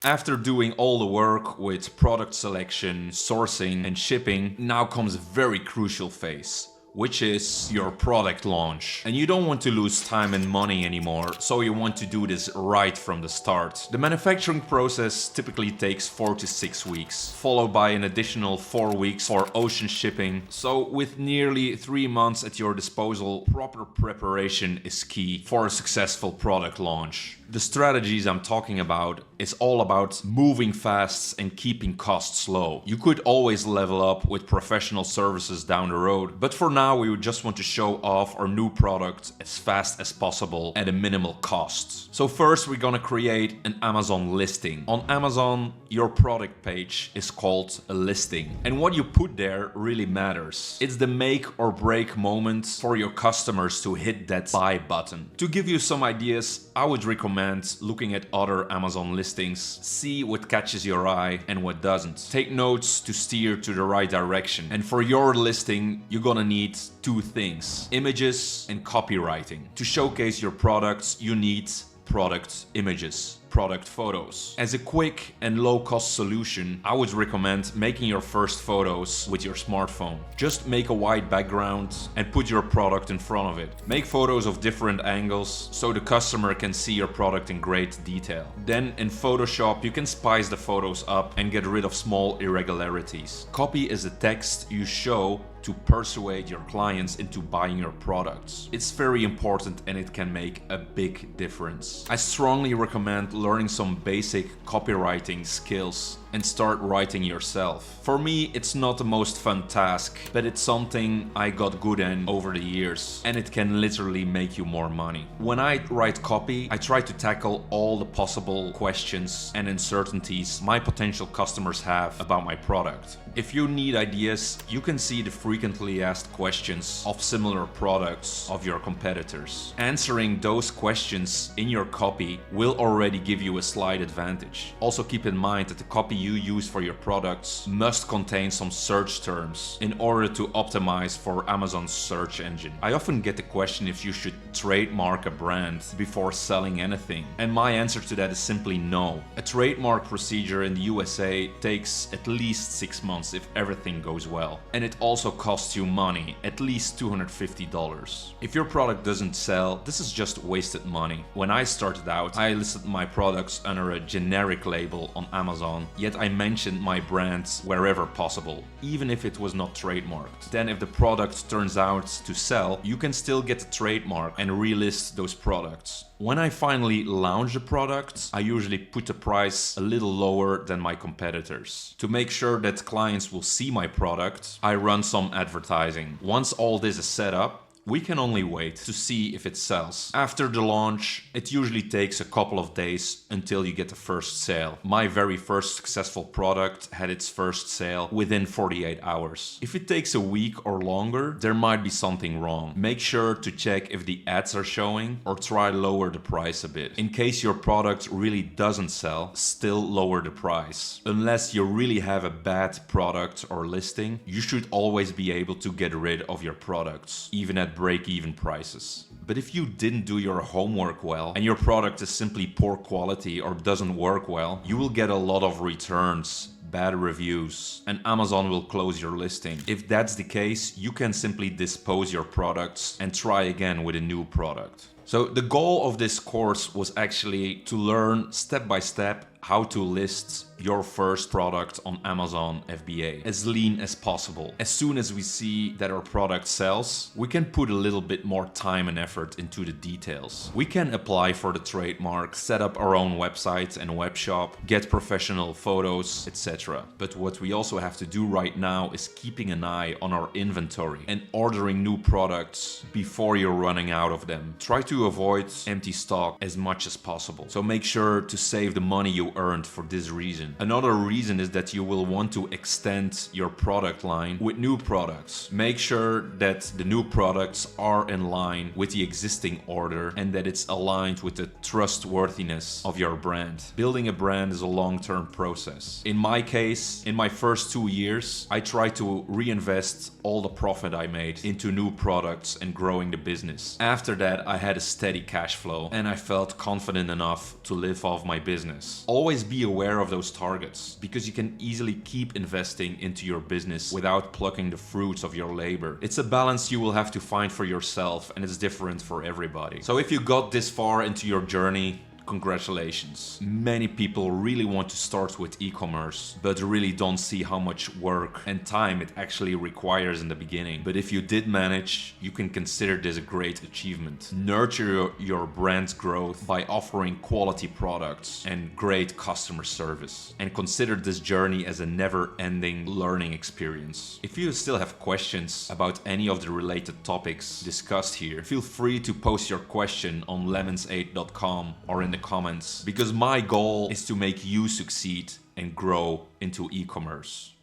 After doing all the work with product selection, sourcing, and shipping, now comes a very crucial phase, which is your product launch. And you don't want to lose time and money anymore, so you want to do this right from the start. The manufacturing process typically takes 4 to 6 weeks, followed by an additional 4 weeks for ocean shipping. So with nearly 3 months at your disposal, proper preparation is key for a successful product launch. The strategies I'm talking about is all about moving fast and keeping costs low. You could always level up with professional services down the road, but for now we would just want to show off our new product as fast as possible at a minimal cost. So first we're gonna create an Amazon listing. On Amazon, your product page is called a listing. And what you put there really matters. It's the make or break moment for your customers to hit that buy button. To give you some ideas, I would recommend looking at other Amazon listings, see what catches your eye and what doesn't. Take notes to steer to the right direction. And for your listing, you're gonna need 2 things: images and copywriting. To showcase your products, you need product images, product photos. As a quick and low-cost solution, I would recommend making your first photos with your smartphone. Just make a white background and put your product in front of it. Make photos of different angles so the customer can see your product in great detail. Then in Photoshop, you can spice the photos up and get rid of small irregularities. Copy is the text you show to persuade your clients into buying your products. It's very important and it can make a big difference. I strongly recommend learning some basic copywriting skills and start writing yourself. For me, it's not the most fun task, but it's something I got good in over the years, and it can literally make you more money. When I write copy, I try to tackle all the possible questions and uncertainties my potential customers have about my product. If you need ideas, you can see the frequently asked questions of similar products of your competitors. Answering those questions in your copy will already give you a slight advantage. Also keep in mind that the copy you use for your products must contain some search terms in order to optimize for Amazon's search engine. I often get the question if you should trademark a brand before selling anything, and my answer to that is simply no. A trademark procedure in the USA takes at least 6 months if everything goes well, and it also costs you money, at least $250. If your product doesn't sell, this is just wasted money. When I started out, I listed my products under a generic label on Amazon, yet I mentioned my brands wherever possible, even if it was not trademarked. Then if the product turns out to sell, you can still get the trademark and relist those products. When I finally launch the product, I usually put the price a little lower than my competitors. To make sure that clients will see my product, I run some advertising. Once all this is set up, we can only wait to see if it sells. After the launch, it usually takes a couple of days until you get the first sale. My very first successful product had its first sale within 48 hours. If it takes a week or longer, there might be something wrong. Make sure to check if the ads are showing or try lower the price a bit. In case your product really doesn't sell, still lower the price. Unless you really have a bad product or listing, you should always be able to get rid of your products, even at break-even prices. But if you didn't do your homework well and your product is simply poor quality or doesn't work well, you will get a lot of returns, bad reviews, and Amazon will close your listing. If that's the case, you can simply dispose your products and try again with a new product. So the goal of this course was actually to learn step by step how to list your first product on Amazon FBA as lean as possible. As soon as we see that our product sells, we can put a little bit more time and effort into the details. We can apply for the trademark, set up our own website and web shop, get professional photos, etc. But what we also have to do right now is keeping an eye on our inventory and ordering new products before you're running out of them. Try to avoid empty stock as much as possible. So make sure to save the money you earned for this reason. Another reason is that you will want to extend your product line with new products. Make sure that the new products are in line with the existing order and that it's aligned with the trustworthiness of your brand. Building a brand is a long-term process. In my case, in my first 2 years, I tried to reinvest all the profit I made into new products and growing the business. After that, I had a steady cash flow and I felt confident enough to live off my business. always be aware of those targets, because you can easily keep investing into your business without plucking the fruits of your labor. It's a balance you will have to find for yourself, and it's different for everybody. So if you got this far into your journey, congratulations. Many people really want to start with e-commerce, but really don't see how much work and time it actually requires in the beginning. But if you did manage, you can consider this a great achievement. Nurture your brand's growth by offering quality products and great customer service. And consider this journey as a never-ending learning experience. If you still have questions about any of the related topics discussed here, feel free to post your question on lemons8.com or in the comments, because my goal is to make you succeed and grow into e-commerce.